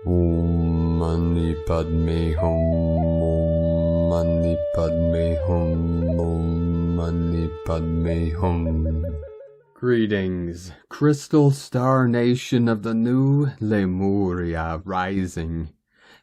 Om Mani Padme Hum, Om Mani Padme Hum, Om Mani Padme Hum. Greetings, Crystal Star Nation of the new Lemuria Rising.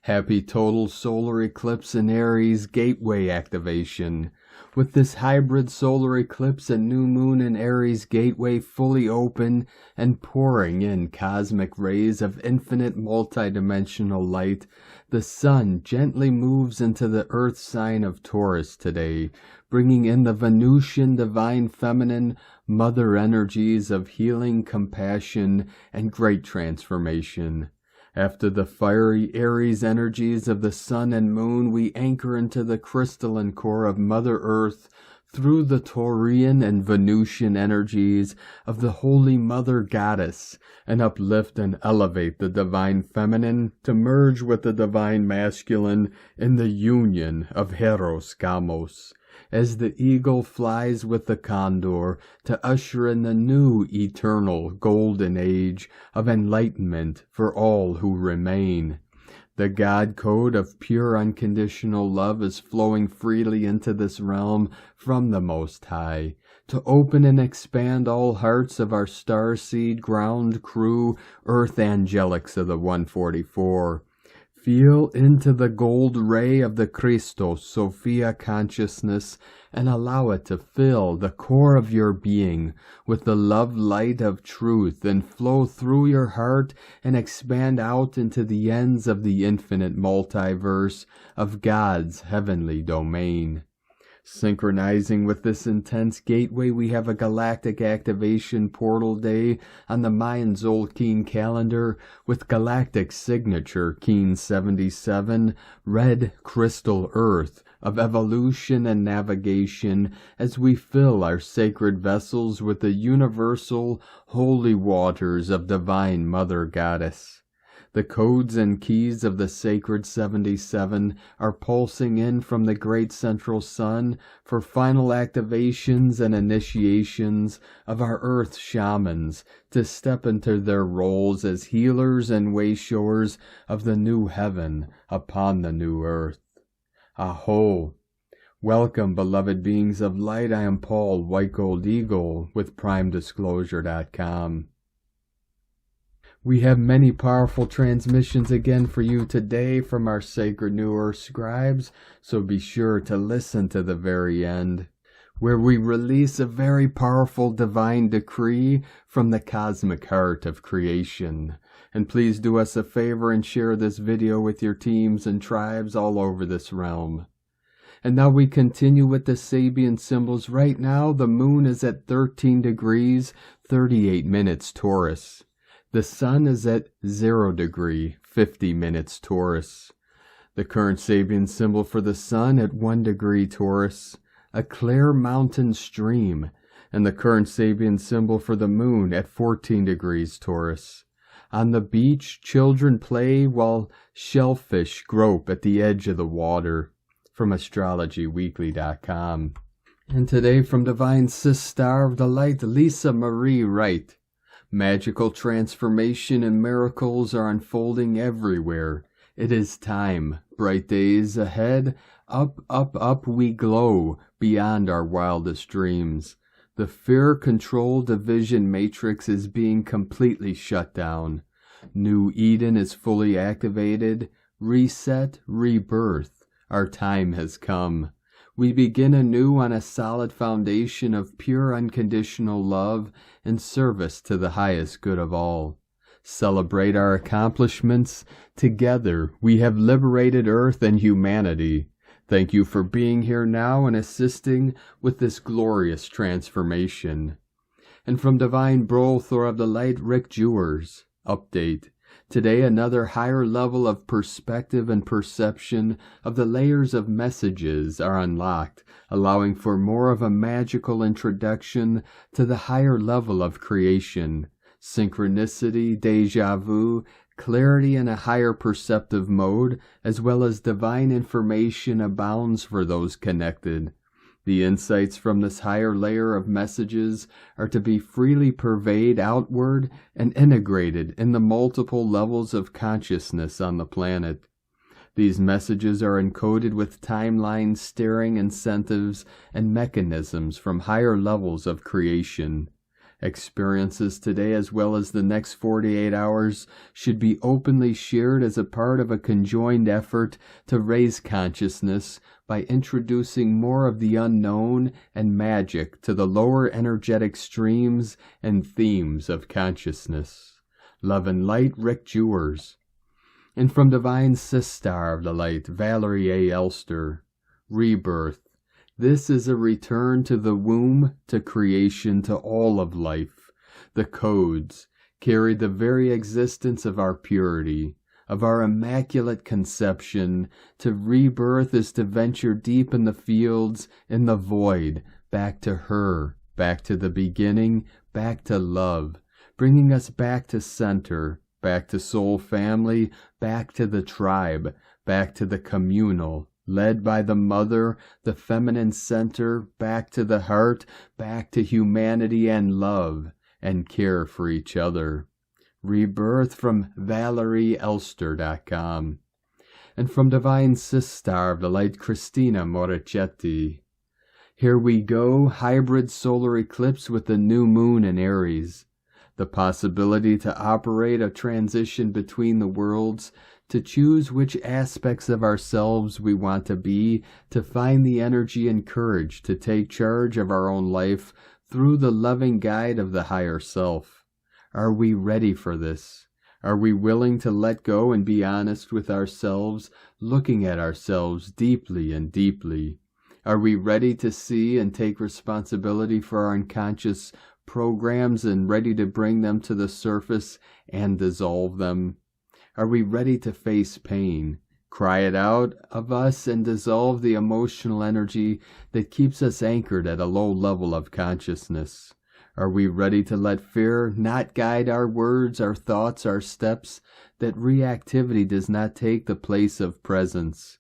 Happy total solar eclipse in Aries gateway activation. With this hybrid solar eclipse and new moon in Aries gateway fully open and pouring in cosmic rays of infinite multidimensional light, the sun gently moves into the earth sign of Taurus today, bringing in the Venusian divine feminine mother energies of healing, compassion, and great transformation. After the fiery Aries energies of the sun and moon, we anchor into the crystalline core of Mother Earth through the Taurian and Venusian energies of the Holy Mother Goddess, and uplift and elevate the divine feminine to merge with the divine masculine in the union of Hieros Gamos, as the eagle flies with the Condor to usher in the new eternal golden age of enlightenment for all who remain. The God code of pure unconditional love is flowing freely into this realm from the Most High, to open and expand all hearts of our starseed ground crew, earth angelics of the 144. Feel into the gold ray of the Christos Sophia consciousness and allow it to fill the core of your being with the love light of truth and flow through your heart and expand out into the ends of the infinite multiverse of God's heavenly domain. Synchronizing with this intense gateway, we have a galactic activation portal day on the Mayan Zolkeen calendar with galactic signature Keen 77, red crystal earth of evolution and navigation as we fill our sacred vessels with the universal holy waters of divine Mother Goddess. The codes and keys of the sacred 77 are pulsing in from the great central sun for final activations and initiations of our earth shamans to step into their roles as healers and wayshowers of the new heaven upon the new earth. Aho! Welcome, beloved beings of light. I am Paul, White Gold Eagle, with PrimeDisclosure.com. We have many powerful transmissions again for you today from our sacred New Earth scribes, so be sure to listen to the very end, where we release a very powerful divine decree from the cosmic heart of creation. And please do us a favor and share this video with your teams and tribes all over this realm. And now we continue with the Sabian symbols. Right now, the moon is at 13 degrees, 38 minutes Taurus. The sun is at 0 degree, 50 minutes Taurus. The current Sabian symbol for the sun at 1 degree Taurus, a clear mountain stream. And the current Sabian symbol for the moon at 14 degrees Taurus. On the beach, children play while shellfish grope at the edge of the water. From astrologyweekly.com. And today from Divine Sis Star of the Light, Lisa Marie Wright. Magical transformation and miracles are unfolding everywhere. It is time. Bright days ahead. Up, up, up we glow beyond our wildest dreams. The fear control division matrix is being completely shut down. New Eden is fully activated. Reset, rebirth. Our time has come. We begin anew on a solid foundation of pure unconditional love and service to the highest good of all. Celebrate our accomplishments. Together we have liberated Earth and humanity. Thank you for being here now and assisting with this glorious transformation. And from Divine Brothor of the Light, Rick Jewers. Update. Today another higher level of perspective and perception of the layers of messages are unlocked, allowing for more of a magical introduction to the higher level of creation. Synchronicity, deja vu, clarity in a higher perceptive mode, as well as divine information abounds for those connected. The insights from this higher layer of messages are to be freely purveyed outward and integrated in the multiple levels of consciousness on the planet. These messages are encoded with timeline steering incentives and mechanisms from higher levels of creation. Experiences today as well as the next 48 hours should be openly shared as a part of a conjoined effort to raise consciousness by introducing more of the unknown and magic to the lower energetic streams and themes of consciousness. Love and light, Rick Jewers. And from Divine Sistar of the Light, Valerie A. Elster. Rebirth. This is a return to the womb, to creation, to all of life. The codes carry the very existence of our purity, of our immaculate conception. To rebirth is to venture deep in the fields, in the void, back to her, back to the beginning, back to love, bringing us back to center, back to soul family, back to the tribe, back to the communal, led by the mother, the feminine center, back to the heart, back to humanity and love, and care for each other. Rebirth from ValerieElster.com. And from Divine Sistar of the Light, Christina Moricetti. Here we go, hybrid solar eclipse with the new moon in Aries. The possibility to operate a transition between the worlds, to choose which aspects of ourselves we want to be, to find the energy and courage to take charge of our own life through the loving guide of the higher self. Are we ready for this? Are we willing to let go and be honest with ourselves, looking at ourselves deeply and deeply? Are we ready to see and take responsibility for our unconscious programs and ready to bring them to the surface and dissolve them? Are we ready to face pain, cry it out of us, and dissolve the emotional energy that keeps us anchored at a low level of consciousness? Are we ready to let fear not guide our words, our thoughts, our steps, that reactivity does not take the place of presence?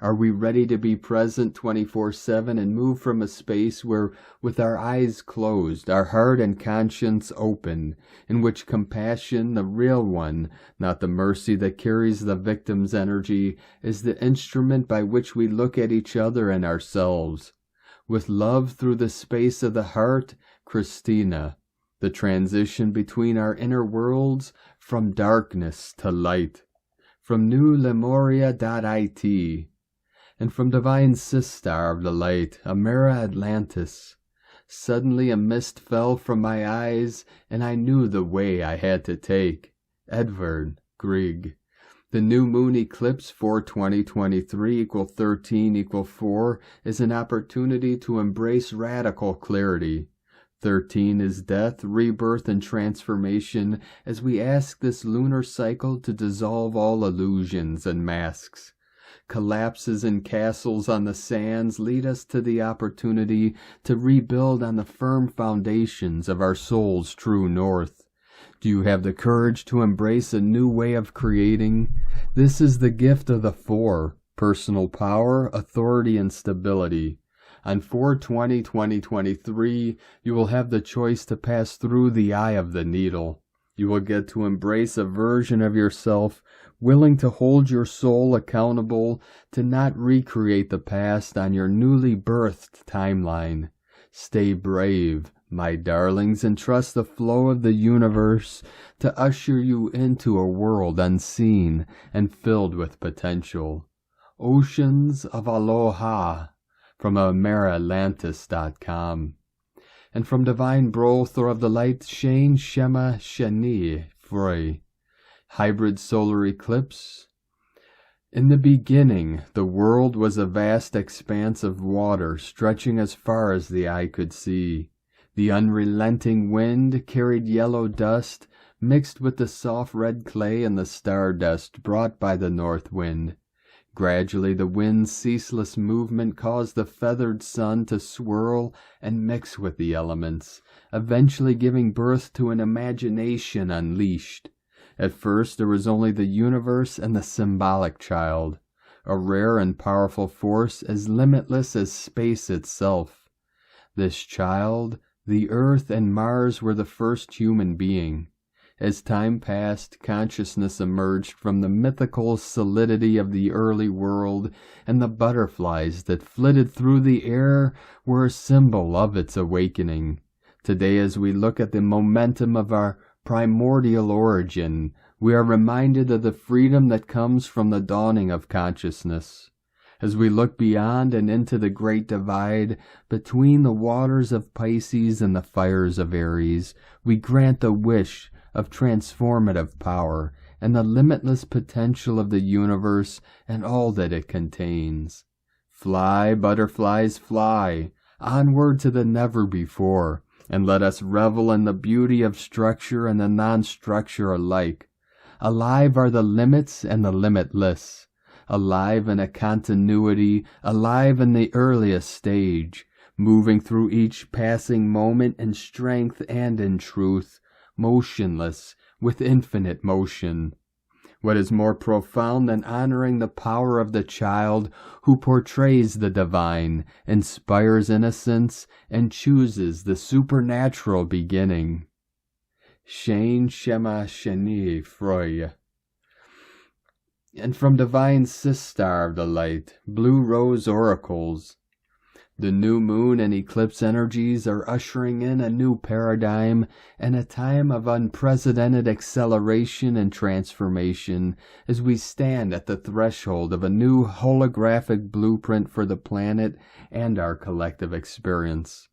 Are we ready to be present 24/7 and move from a space where, with our eyes closed, our heart and conscience open, in which compassion, the real one, not the mercy that carries the victim's energy, is the instrument by which we look at each other and ourselves? With love through the space of the heart, Christina, the transition between our inner worlds, from darkness to light. From newlemuria.it. And from Divine Sistar of the Light, Amera Atlantis. Suddenly a mist fell from my eyes, and I knew the way I had to take. Edvard Grieg. The new moon eclipse 4/20/23 = 13 = 4 is an opportunity to embrace radical clarity. 13 is death, rebirth, and transformation as we ask this lunar cycle to dissolve all illusions and masks. Collapses and castles on the sands lead us to the opportunity to rebuild on the firm foundations of our soul's true north. Do you have the courage to embrace a new way of creating? This is the gift of the 4, personal power, authority, and stability. On 4/20/2023, you will have the choice to pass through the eye of the needle. You will get to embrace a version of yourself willing to hold your soul accountable to not recreate the past on your newly birthed timeline. Stay brave, my darlings, and trust the flow of the universe to usher you into a world unseen and filled with potential. Oceans of Aloha from AmeriAtlantis.com. And from Divine Brother of the Light, Shane Shema Shani Frey. Hybrid solar eclipse. In the beginning, the world was a vast expanse of water stretching as far as the eye could see. The unrelenting wind carried yellow dust mixed with the soft red clay and the stardust brought by the north wind. Gradually the wind's ceaseless movement caused the feathered sun to swirl and mix with the elements, eventually giving birth to an imagination unleashed. At first there was only the universe and the symbolic child. a rare and powerful force as limitless as space itself. This child, the Earth and Mars were the first human being. As time passed, consciousness emerged from the mythical solidity of the early world, and the butterflies that flitted through the air were a symbol of its awakening. Today, as we look at the momentum of our primordial origin, we are reminded of the freedom that comes from the dawning of consciousness. As we look beyond and into the great divide between the waters of Pisces and the fires of Aries, we grant the wish of transformative power and the limitless potential of the universe and all that it contains. Fly, butterflies, fly, onward to the never before, and let us revel in the beauty of structure and the non-structure alike. Alive are the limits and the limitless, alive in a continuity, alive in the earliest stage, moving through each passing moment in strength and in truth, motionless with infinite motion. What is more profound than honoring the power of the child who portrays the divine, inspires innocence, and chooses the supernatural beginning? Shane Shema Shani Froy. And from divine sistar of the light, blue rose oracles. The new moon and eclipse energies are ushering in a new paradigm and a time of unprecedented acceleration and transformation as we stand at the threshold of a new holographic blueprint for the planet and our collective experience.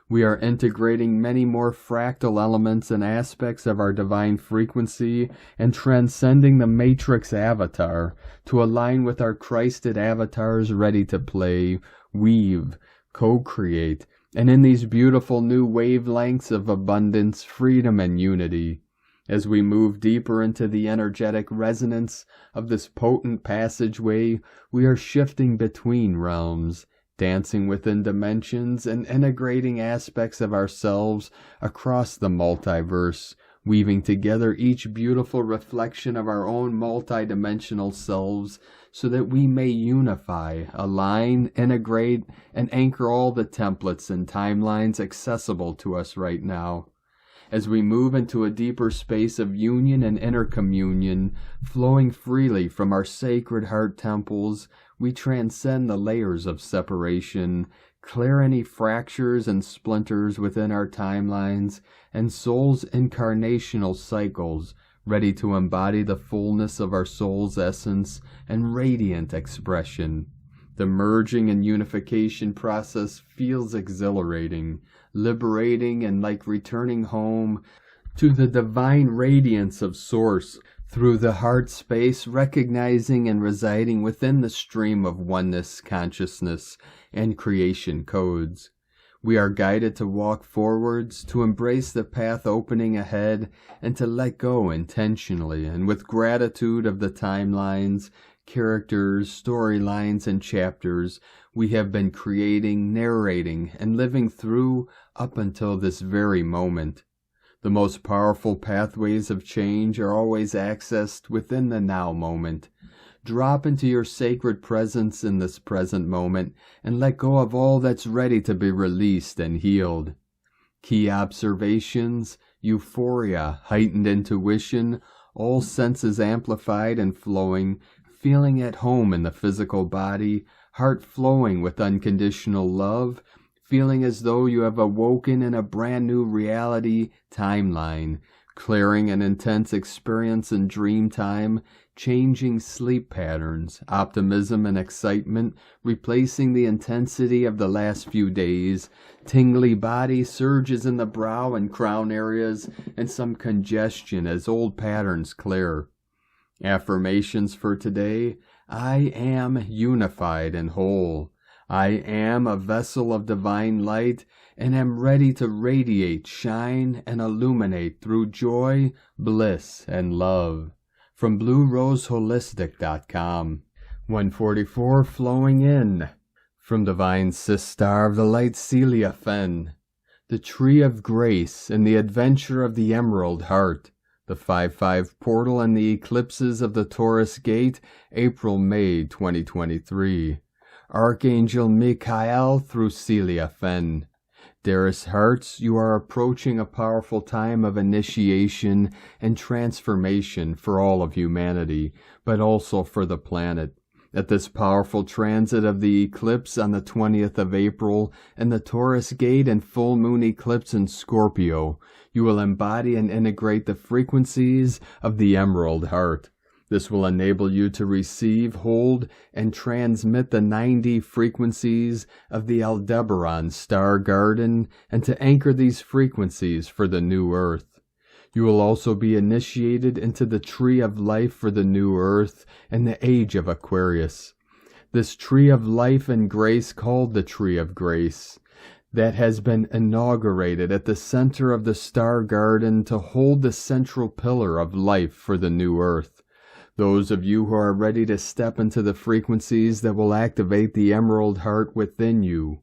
We are integrating many more fractal elements and aspects of our divine frequency and transcending the matrix avatar to align with our Christed avatars ready to play, weave, co-create, and in these beautiful new wavelengths of abundance, freedom, and unity. As we move deeper into the energetic resonance of this potent passageway, we are shifting between realms, dancing within dimensions and integrating aspects of ourselves across the multiverse, weaving together each beautiful reflection of our own multidimensional selves so that we may unify, align, integrate, and anchor all the templates and timelines accessible to us right now. As we move into a deeper space of union and intercommunion, flowing freely from our sacred heart temples, we transcend the layers of separation, clear any fractures and splinters within our timelines and soul's incarnational cycles, ready to embody the fullness of our soul's essence and radiant expression. The merging and unification process feels exhilarating, liberating, and like returning home to the divine radiance of Source through the heart space, recognizing and residing within the stream of oneness, consciousness, and creation codes. We are guided to walk forwards, to embrace the path opening ahead, and to let go intentionally and with gratitude of the timelines, characters, storylines, and chapters we have been creating, narrating, and living through up until this very moment. The most powerful pathways of change are always accessed within the now moment. Drop into your sacred presence in this present moment and let go of all that's ready to be released and healed. Key observations, euphoria, heightened intuition, all senses amplified and flowing, feeling at home in the physical body, heart flowing with unconditional love, feeling as though you have awoken in a brand new reality timeline, clearing an intense experience in dream time, changing sleep patterns, optimism and excitement, replacing the intensity of the last few days, tingly body, surges in the brow and crown areas, and some congestion as old patterns clear. Affirmations for today: I am unified and whole. I am a vessel of divine light and am ready to radiate, shine, and illuminate through joy, bliss, and love. From BlueRoseHolistic.com. 144 flowing in. From Divine Sistar of the Light Estereth N. The Tree of Grace and the Adventure of the Emerald Heart. The 5-5 portal and the eclipses of the Taurus gate, April-May 2023. Archangel Michael through Estereth N. Dearest hearts, you are approaching a powerful time of initiation and transformation for all of humanity, but also for the planet. At this powerful transit of the eclipse on the 20th of April and the Taurus gate and full moon eclipse in Scorpio, you will embody and integrate the frequencies of the Emerald Heart. This will enable you to receive, hold, and transmit the 90 frequencies of the Aldebaran Star Garden and to anchor these frequencies for the new Earth. You will also be initiated into the Tree of Life for the new Earth and the Age of Aquarius. This Tree of Life and Grace, called the Tree of Grace, that has been inaugurated at the center of the Star Garden to hold the central pillar of life for the new Earth. Those of you who are ready to step into the frequencies that will activate the Emerald Heart within you.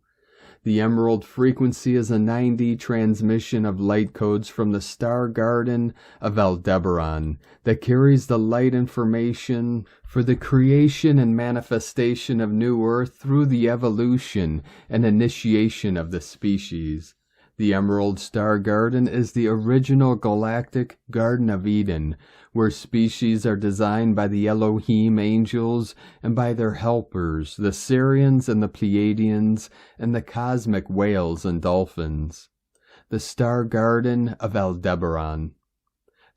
The Emerald frequency is a 9D transmission of light codes from the Star Garden of Aldebaran that carries the light information for the creation and manifestation of New Earth through the evolution and initiation of the species. The Emerald Star Garden is the original galactic Garden of Eden, where species are designed by the Elohim angels and by their helpers, the Sirians and the Pleiadians, and the cosmic whales and dolphins. The Star Garden of Aldebaran.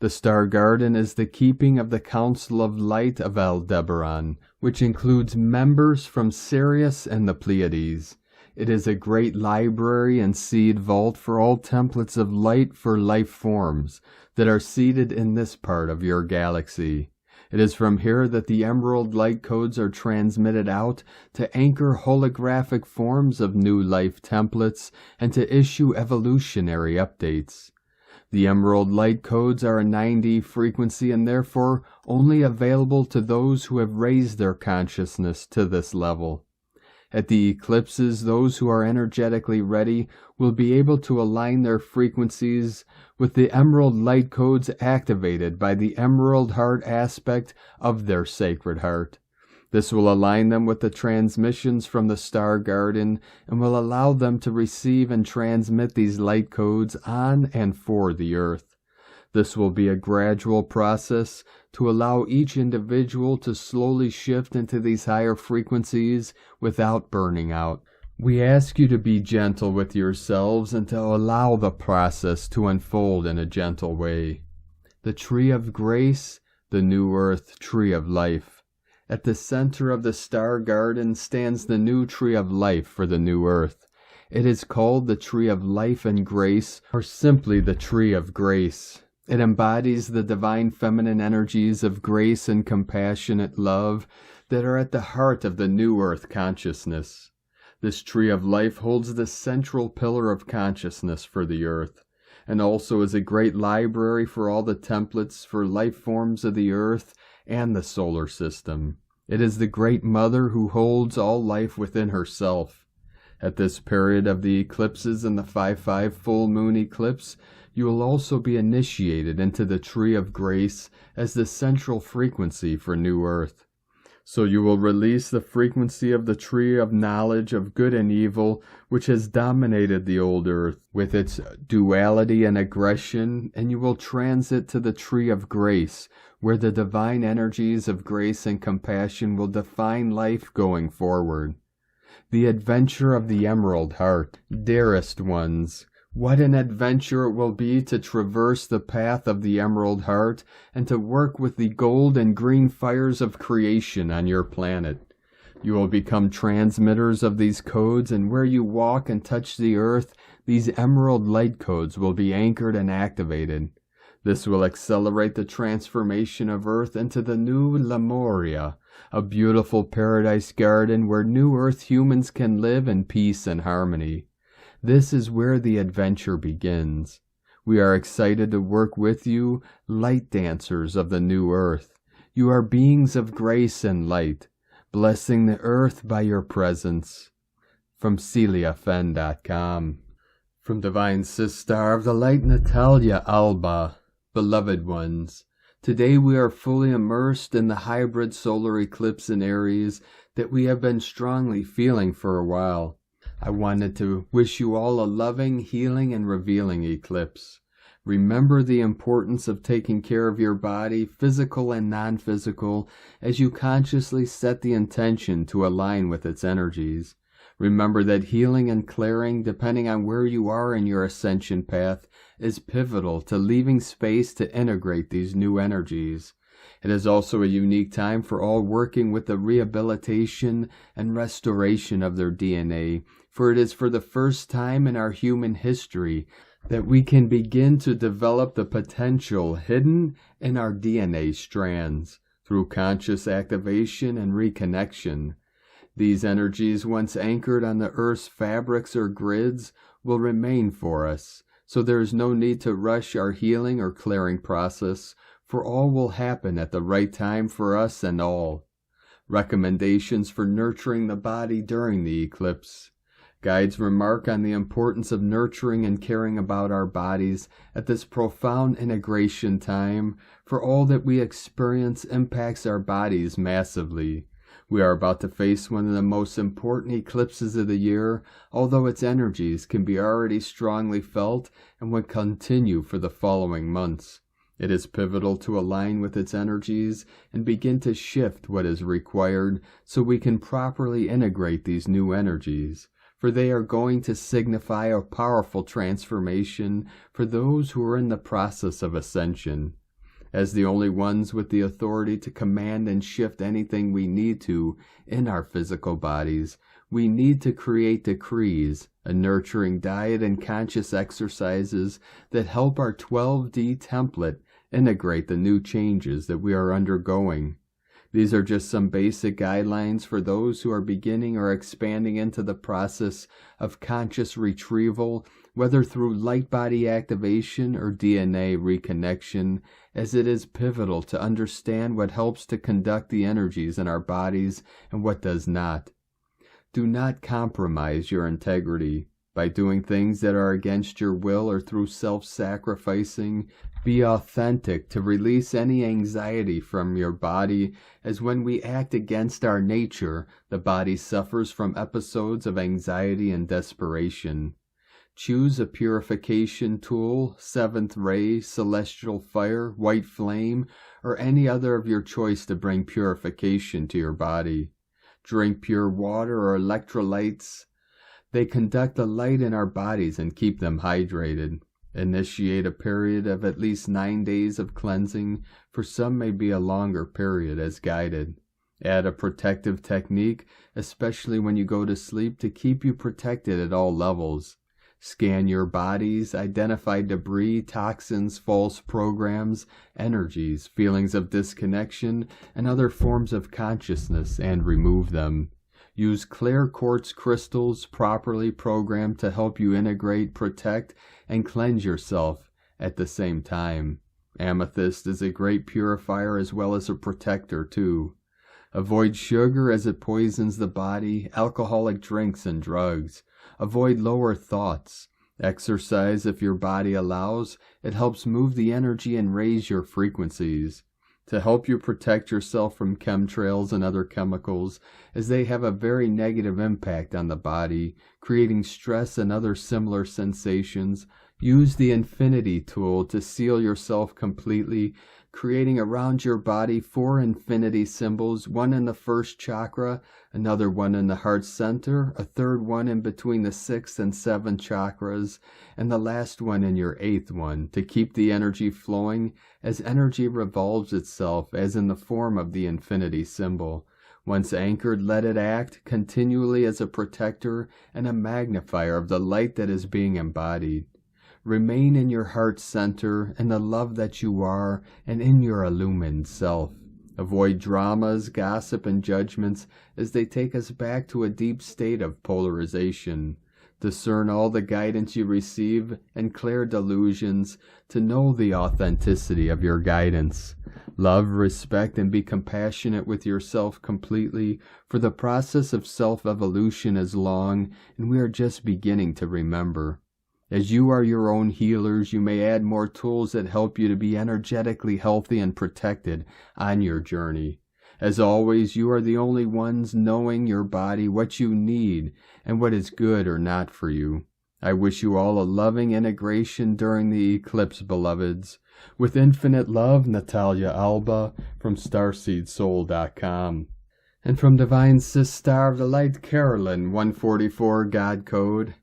The Star Garden is the keeping of the Council of Light of Aldebaran, which includes members from Sirius and the Pleiades. It is a great library and seed vault for all templates of light for life forms that are seated in this part of your galaxy. It is from here that the Emerald light codes are transmitted out to anchor holographic forms of new life templates and to issue evolutionary updates. The Emerald light codes are a 9D frequency and therefore only available to those who have raised their consciousness to this level. At the eclipses, those who are energetically ready will be able to align their frequencies with the Emerald light codes activated by the Emerald Heart aspect of their sacred heart. This will align them with the transmissions from the Star Garden and will allow them to receive and transmit these light codes on and for the Earth. This will be a gradual process to allow each individual to slowly shift into these higher frequencies without burning out. We ask you to be gentle with yourselves and to allow the process to unfold in a gentle way. The Tree of Grace, the New Earth Tree of Life. At the center of the Star Garden stands the new Tree of Life for the new Earth. It is called the Tree of Life and Grace, or simply the Tree of Grace. It embodies the divine feminine energies of grace and compassionate love that are at the heart of the new Earth consciousness. This Tree of Life holds the central pillar of consciousness for the Earth, and also is a great library for all the templates for life forms of the Earth and the solar system. It is the Great Mother who holds all life within herself. At this period of the eclipses and the 5-5 full moon eclipse, you will also be initiated into the Tree of Grace as the central frequency for New Earth. So you will release the frequency of the Tree of Knowledge of Good and Evil, which has dominated the old Earth with its duality and aggression, and you will transit to the Tree of Grace, where the divine energies of grace and compassion will define life going forward. The adventure of the Emerald Heart. Dearest ones, what an adventure it will be to traverse the path of the Emerald Heart and to work with the gold and green fires of creation on your planet. You will become transmitters of these codes, and where you walk and touch the earth, these emerald light codes will be anchored and activated. This will accelerate the transformation of Earth into the new Lemuria, a beautiful paradise garden where new Earth humans can live in peace and harmony. This is where the adventure begins. We are excited to work with you, light dancers of the new Earth. You are beings of grace and light, blessing the earth by your presence. From CeliaFen.com. From Divine Sister of the Light Natalia Alba. Beloved ones, today we are fully immersed in the hybrid solar eclipse in Aries that we have been strongly feeling for a while. I wanted to wish you all a loving, healing, and revealing eclipse. Remember the importance of taking care of your body, physical and non-physical, as you consciously set the intention to align with its energies. Remember that healing and clearing, depending on where you are in your ascension path, is pivotal to leaving space to integrate these new energies. It is also a unique time for all working with the rehabilitation and restoration of their DNA, for it is for the first time in our human history that we can begin to develop the potential hidden in our DNA strands through conscious activation and reconnection. These energies, once anchored on the Earth's fabrics or grids, will remain for us, so there is no need to rush our healing or clearing process, for all will happen at the right time for us and all. Recommendations for nurturing the body during the eclipse. Guides remark on the importance of nurturing and caring about our bodies at this profound integration time, for all that we experience impacts our bodies massively. We are about to face one of the most important eclipses of the year, although its energies can be already strongly felt and will continue for the following months. It is pivotal to align with its energies and begin to shift what is required so we can properly integrate these new energies, for they are going to signify a powerful transformation for those who are in the process of ascension. As the only ones with the authority to command and shift anything we need to in our physical bodies, we need to create decrees, a nurturing diet and conscious exercises that help our 12D template integrate the new changes that we are undergoing. These are just some basic guidelines for those who are beginning or expanding into the process of conscious retrieval, whether through light body activation or DNA reconnection, as it is pivotal to understand what helps to conduct the energies in our bodies and what does not. Do not compromise your integrity by doing things that are against your will or through self-sacrificing. Be authentic to release any anxiety from your body, as when we act against our nature, the body suffers from episodes of anxiety and desperation. Choose a purification tool, seventh ray, celestial fire, white flame, or any other of your choice to bring purification to your body. Drink pure water or electrolytes. They conduct the light in our bodies and keep them hydrated. Initiate a period of at least 9 days of cleansing, for some may be a longer period as guided. Add a protective technique, especially when you go to sleep, to keep you protected at all levels. Scan your bodies, identify debris, toxins, false programs, energies, feelings of disconnection, and other forms of consciousness, and remove them. Use clear quartz crystals properly programmed to help you integrate, protect, and cleanse yourself at the same time. Amethyst is a great purifier as well as a protector too. Avoid sugar as it poisons the body, alcoholic drinks and drugs. Avoid lower thoughts. Exercise if your body allows. It helps move the energy and raise your frequencies. To help you protect yourself from chemtrails and other chemicals, as they have a very negative impact on the body, creating stress and other similar sensations, use the Infinity tool to seal yourself completely, creating around your body 4 infinity symbols, one in the first chakra, another one in the heart center, a third one in between the 6th and 7th chakras, and the last one in your 8th one, to keep the energy flowing as energy revolves itself as in the form of the infinity symbol. Once anchored, let it act continually as a protector and a magnifier of the light that is being embodied. Remain in your heart center, in the love that you are, and in your illumined self. Avoid dramas, gossip, and judgments, as they take us back to a deep state of polarization. Discern all the guidance you receive and clear delusions to know the authenticity of your guidance. Love, respect, and be compassionate with yourself completely, for the process of self-evolution is long, and we are just beginning to remember. As you are your own healers, you may add more tools that help you to be energetically healthy and protected on your journey. As always, you are the only ones knowing your body, what you need, and what is good or not for you. I wish you all a loving integration during the eclipse, beloveds. With infinite love, Natalia Alba from StarseedSoul.com. And from Divine Sis Star of the Light, Carolyn, 144 God Code.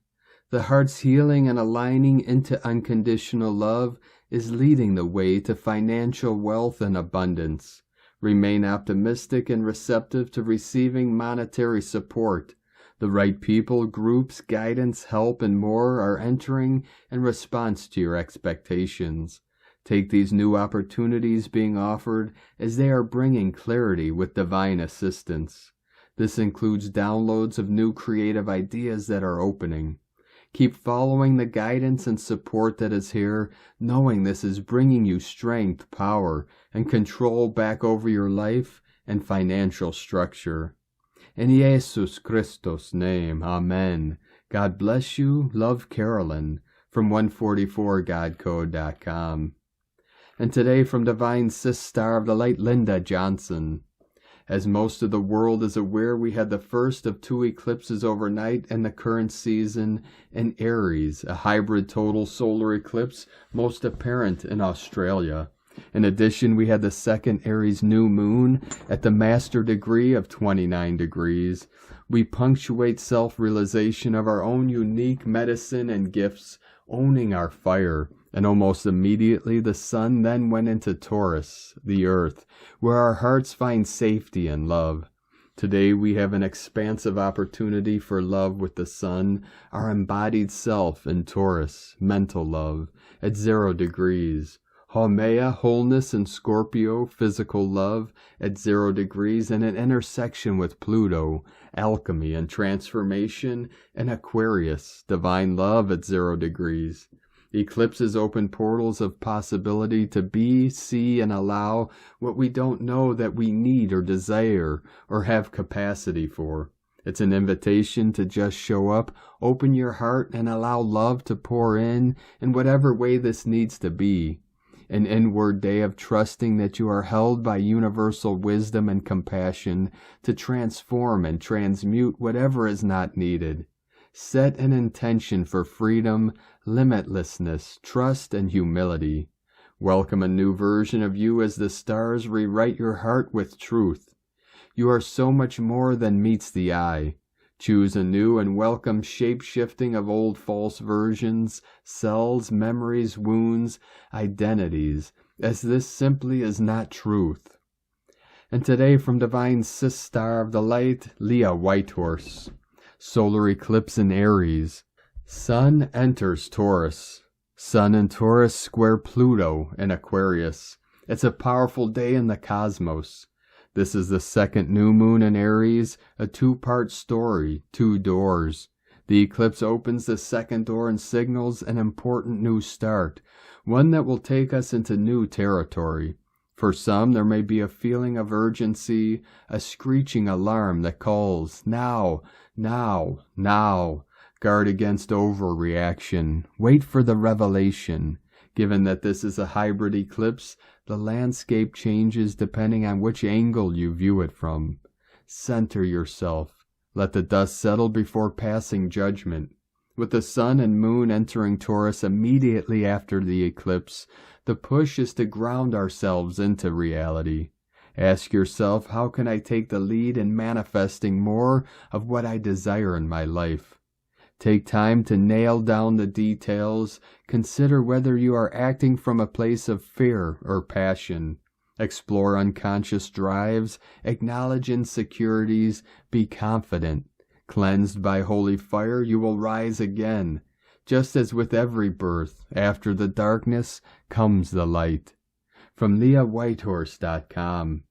The heart's healing and aligning into unconditional love is leading the way to financial wealth and abundance. Remain optimistic and receptive to receiving monetary support. The right people, groups, guidance, help, and more are entering in response to your expectations. Take these new opportunities being offered as they are bringing clarity with divine assistance. This includes downloads of new creative ideas that are opening. Keep following the guidance and support that is here, knowing this is bringing you strength, power, and control back over your life and financial structure. In Jesus Christos' name, Amen. God bless you. Love, Carolyn, from 144godcode.com. And today from Divine Sis Star of the Light, Linda Johnson. As most of the world is aware, we had the first of 2 eclipses overnight in the current season in Aries, a hybrid total solar eclipse most apparent in Australia. In addition, we had the second Aries new moon at the master degree of 29 degrees. We punctuate self-realization of our own unique medicine and gifts, owning our fire. And almost immediately the sun then went into Taurus, the earth, where our hearts find safety and love. Today we have an expansive opportunity for love with the sun, our embodied self in Taurus, mental love, at 0 degrees. Haumea, wholeness in Scorpio, physical love, at 0 degrees, and an intersection with Pluto, alchemy and transformation, and Aquarius, divine love at 0 degrees. Eclipses open portals of possibility to be, see, and allow what we don't know that we need or desire or have capacity for. It's an invitation to just show up, open your heart, and allow love to pour in whatever way this needs to be. An inward day of trusting that you are held by universal wisdom and compassion to transform and transmute whatever is not needed. Set an intention for freedom, limitlessness, trust, and humility. Welcome a new version of you as the stars rewrite your heart with truth. You are so much more than meets the eye. Choose a new and welcome shape-shifting of old false versions, cells, memories, wounds, identities, as this simply is not truth. And today from Divine Sis Star of the Light, Leah Whitehorse. Solar eclipse in Aries. Sun enters Taurus. Sun in Taurus square Pluto in Aquarius. It's a powerful day in the cosmos. This is the second new moon in Aries, a 2-part story, 2 doors. The eclipse opens the second door and signals an important new start, one that will take us into new territory. For some, there may be a feeling of urgency, a screeching alarm that calls, now, now, now. Guard against overreaction. Wait for the revelation. Given that this is a hybrid eclipse, the landscape changes depending on which angle you view it from. Center yourself. Let the dust settle before passing judgment. With the sun and moon entering Taurus immediately after the eclipse, the push is to ground ourselves into reality. Ask yourself, how can I take the lead in manifesting more of what I desire in my life? Take time to nail down the details. Consider whether you are acting from a place of fear or passion. Explore unconscious drives. Acknowledge insecurities. Be confident. Cleansed by holy fire, you will rise again. Just as with every birth, after the darkness comes the light. From LeahWhitehorse.com.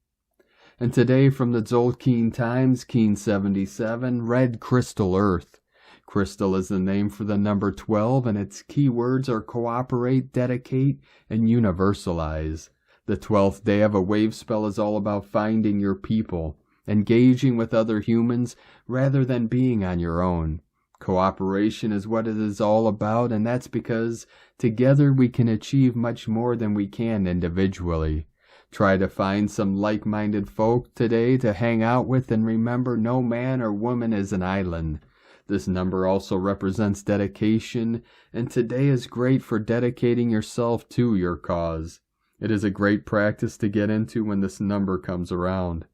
And today from the Tzolk'in Times, Keen 77, Red Crystal Earth. Crystal is the name for the number 12, and its keywords are cooperate, dedicate, and universalize. The 12th day of a wave spell is all about finding your people, engaging with other humans rather than being on your own. Cooperation is what it is all about, and that's because together we can achieve much more than we can individually. Try to find some like-minded folk today to hang out with, and remember, no man or woman is an island. This number also represents dedication, and today is great for dedicating yourself to your cause. It is a great practice to get into when this number comes around.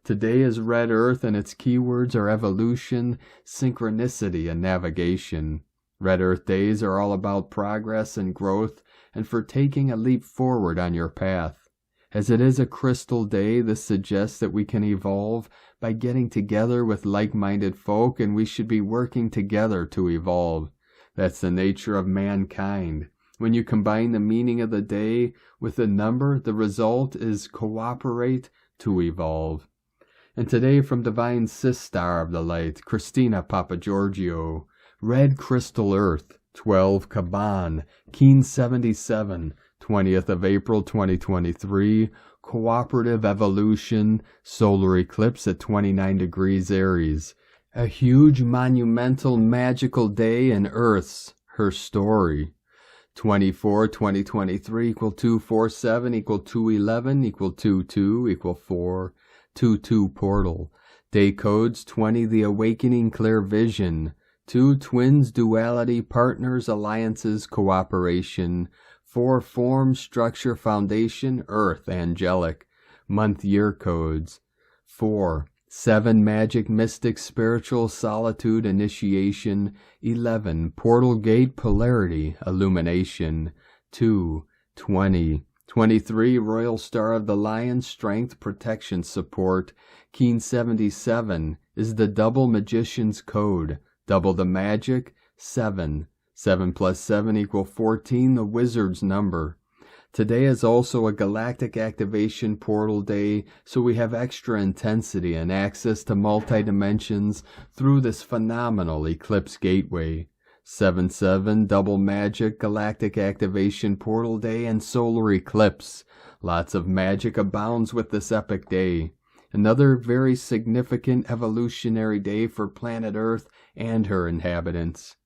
Today is Red Earth, and its keywords are evolution, synchronicity, and navigation. Red Earth days are all about progress and growth, and for taking a leap forward on your path. As it is a crystal day, this suggests that we can evolve by getting together with like-minded folk, and we should be working together to evolve. That's the nature of mankind. When you combine the meaning of the day with the number, the result is cooperate to evolve. And today from Divine Sistar of the Light, Christina Papagiorgio, Red Crystal Earth, 12 Caban, Keen 77, 20th of April 2023, Cooperative Evolution, Solar Eclipse at 29 degrees Aries. A huge, monumental, magical day in Earth's, her story. 24/2023 equal 247 equal 211 equal 22 equal 4. 2-2 portal. Day codes 20 the awakening clear vision. 2 twins duality partners alliances cooperation. 4 form structure foundation earth angelic. Month year codes. 4 7 magic mystic spiritual solitude initiation. 11 portal gate polarity illumination. 2 20 23 Royal Star of the Lion strength protection support. Keen 77 is the double magician's code. Double the magic 7. 7 plus 7 equal 14 the wizard's number. Today is also a galactic activation portal day, so we have extra intensity and access to multi-dimensions through this phenomenal eclipse gateway. 7/7 double magic galactic activation portal day and solar eclipse. Lots of magic abounds with this epic day. Another very significant evolutionary day for planet Earth and her inhabitants.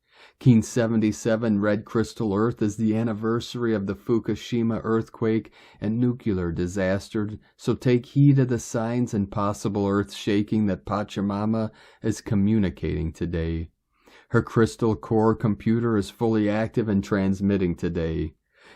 Keen 77 Red Crystal Earth is the anniversary of the Fukushima earthquake and nuclear disaster, so take heed of the signs and possible earth shaking that Pachamama is communicating today. Her crystal core computer is fully active and transmitting today.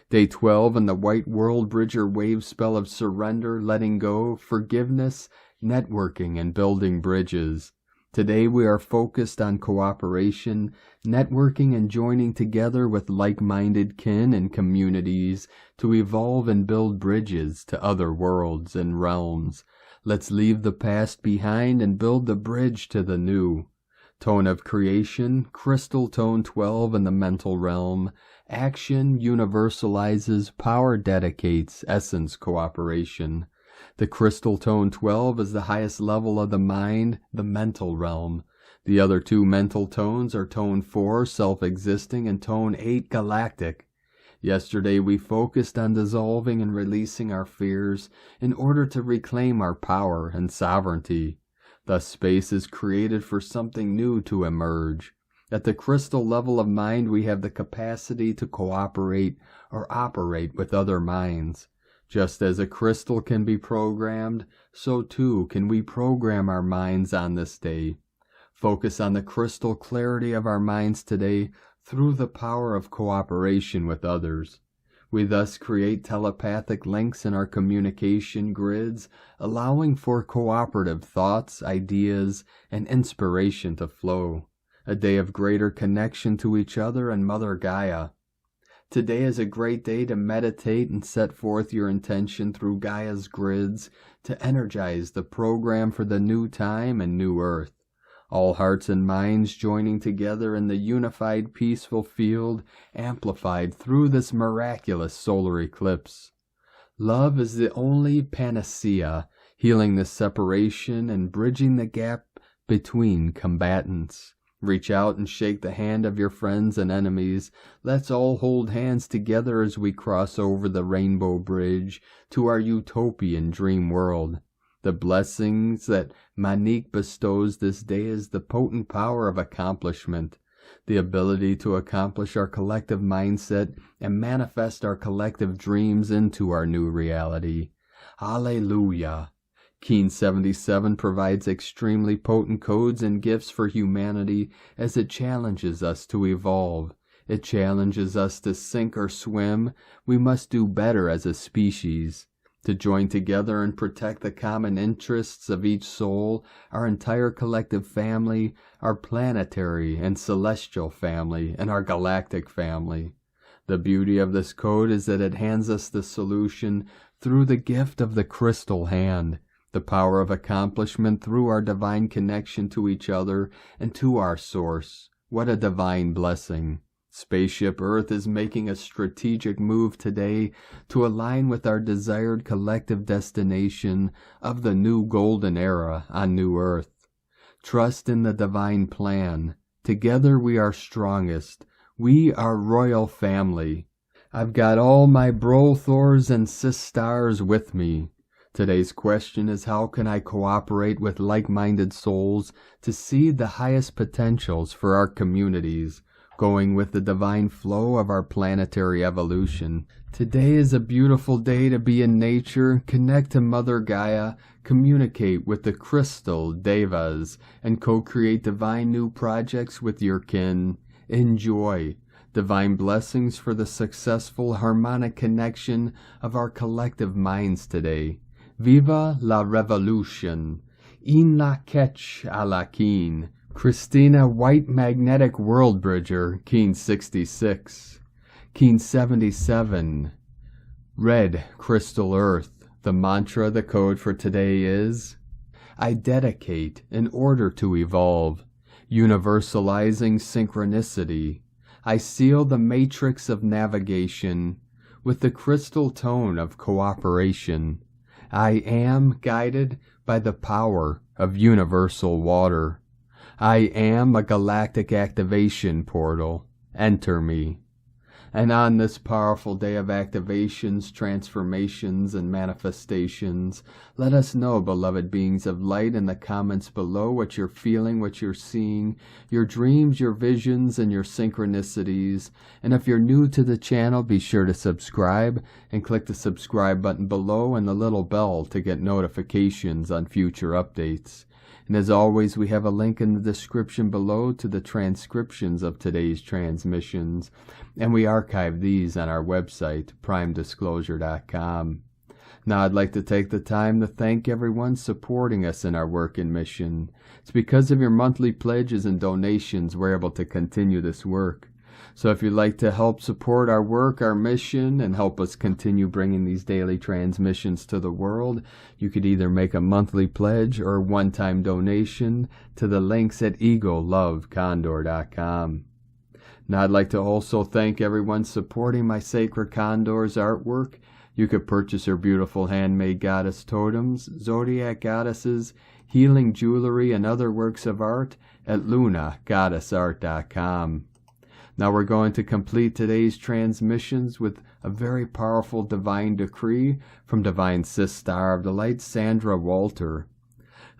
Day 12 in the White World Bridger wave spell of surrender, letting go, forgiveness, networking, and building bridges. Today we are focused on cooperation, networking, and joining together with like-minded kin and communities to evolve and build bridges to other worlds and realms. Let's leave the past behind and build the bridge to the new. Tone of creation, crystal tone 12 in the mental realm. Action universalizes, power dedicates, essence cooperation. The crystal tone 12 is the highest level of the mind, the mental realm. The other 2 mental tones are tone 4, self-existing, and tone 8, galactic. Yesterday we focused on dissolving and releasing our fears in order to reclaim our power and sovereignty. Thus space is created for something new to emerge. At the crystal level of mind we have the capacity to cooperate or operate with other minds. Just as a crystal can be programmed, so too can we program our minds on this day. Focus on the crystal clarity of our minds today through the power of cooperation with others. We thus create telepathic links in our communication grids, allowing for cooperative thoughts, ideas, and inspiration to flow. A day of greater connection to each other and Mother Gaia. Today is a great day to meditate and set forth your intention through Gaia's grids to energize the program for the new time and new earth. All hearts and minds joining together in the unified peaceful field amplified through this miraculous solar eclipse. Love is the only panacea, healing the separation and bridging the gap between combatants. Reach out and shake the hand of your friends and enemies. Let's all hold hands together as we cross over the rainbow bridge to our utopian dream world. The blessings that Manique bestows this day is the potent power of accomplishment. the ability to accomplish our collective mindset and manifest our collective dreams into our new reality. Hallelujah! Keen 77 provides extremely potent codes and gifts for humanity as it challenges us to evolve. It challenges us to sink or swim. We must do better as a species. To join together and protect the common interests of each soul, our entire collective family, our planetary and celestial family, and our galactic family. The beauty of this code is that it hands us the solution through the gift of the crystal hand, the power of accomplishment through our divine connection to each other and to our source. What a divine blessing! Spaceship Earth is making a strategic move today to align with our desired collective destination of the new golden era on New Earth. Trust in the divine plan. Together we are strongest. We are royal family. I've got all my Brothors and Sistars with me. Today's question is, how can I cooperate with like-minded souls to see the highest potentials for our communities, going with the divine flow of our planetary evolution? Today is a beautiful day to be in nature, connect to Mother Gaia, communicate with the crystal devas, and co-create divine new projects with your kin. Enjoy. Divine blessings for the successful harmonic connection of our collective minds today. Viva la revolution! Enoch Alakin. Christina White Magnetic World Bridger, Keen 66. Keen 77. Red Crystal Earth. The mantra, the code for today is, I dedicate in order to evolve. Universalizing synchronicity. I seal the matrix of navigation with the crystal tone of cooperation. I am guided by the power of universal water. I am a galactic activation portal. Enter me. And on this powerful day of activations, transformations, and manifestations, let us know, beloved beings of light, in the comments below what you're feeling, what you're seeing, your dreams, your visions, and your synchronicities. And if you're new to the channel, be sure to subscribe and click the subscribe button below and the little bell to get notifications on future updates. And as always, we have a link in the description below to the transcriptions of today's transmissions, and we archive these on our website, primedisclosure.com. Now I'd like to take the time to thank everyone supporting us in our work and mission. It's because of your monthly pledges and donations we're able to continue this work. So if you'd like to help support our work, our mission, and help us continue bringing these daily transmissions to the world, you could either make a monthly pledge or a one-time donation to the links at egolovecondor.com. Now I'd like to also thank everyone supporting my Sacred Condor's artwork. You could purchase her beautiful handmade goddess totems, zodiac goddesses, healing jewelry, and other works of art at lunagoddessart.com. Now we're going to complete today's transmissions with a very powerful divine decree from Divine Sister of the Light, Sandra Walter.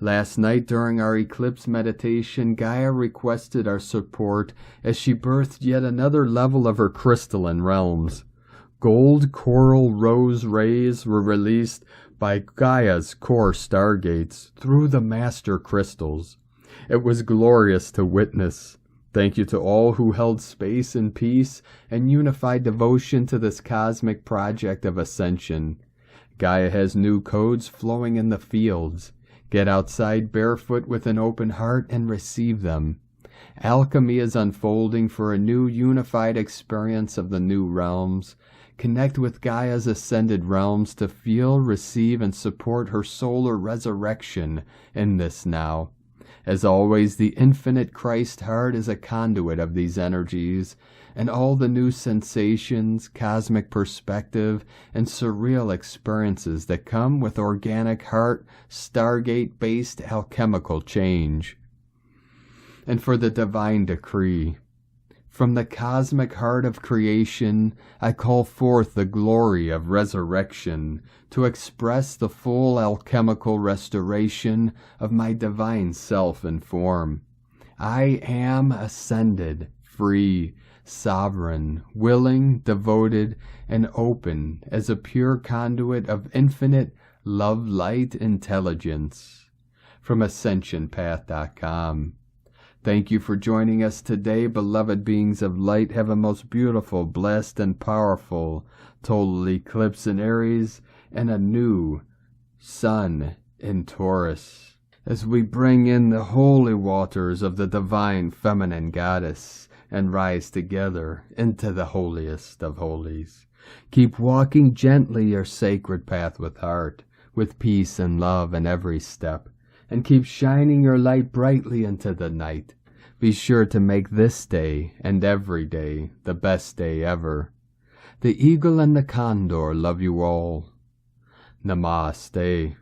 Last night during our eclipse meditation, Gaia requested our support as she birthed yet another level of her crystalline realms. Gold coral rose rays were released by Gaia's core stargates through the master crystals. It was glorious to witness. Thank you to all who held space in peace and unified devotion to this cosmic project of ascension. Gaia has new codes flowing in the fields. Get outside barefoot with an open heart and receive them. Alchemy is unfolding for a new unified experience of the new realms. Connect with Gaia's ascended realms to feel, receive, and support her solar resurrection in this now. As always, the infinite Christ heart is a conduit of these energies, and all the new sensations, cosmic perspective, and surreal experiences that come with organic heart, stargate-based alchemical change. And for the divine decree, from the cosmic heart of creation, I call forth the glory of resurrection to express the full alchemical restoration of my divine self and form. I am ascended, free, sovereign, willing, devoted, and open as a pure conduit of infinite love, light, intelligence. From AscensionPath.com. Thank you for joining us today, beloved beings of light. Have a most beautiful, blessed, and powerful total eclipse in Aries and a new sun in Taurus, as we bring in the holy waters of the divine feminine goddess and rise together into the holiest of holies. Keep walking gently your sacred path with heart, with peace and love in every step, and keep shining your light brightly into the night. Be sure to make this day and every day the best day ever. The eagle and the condor love you all. Namaste.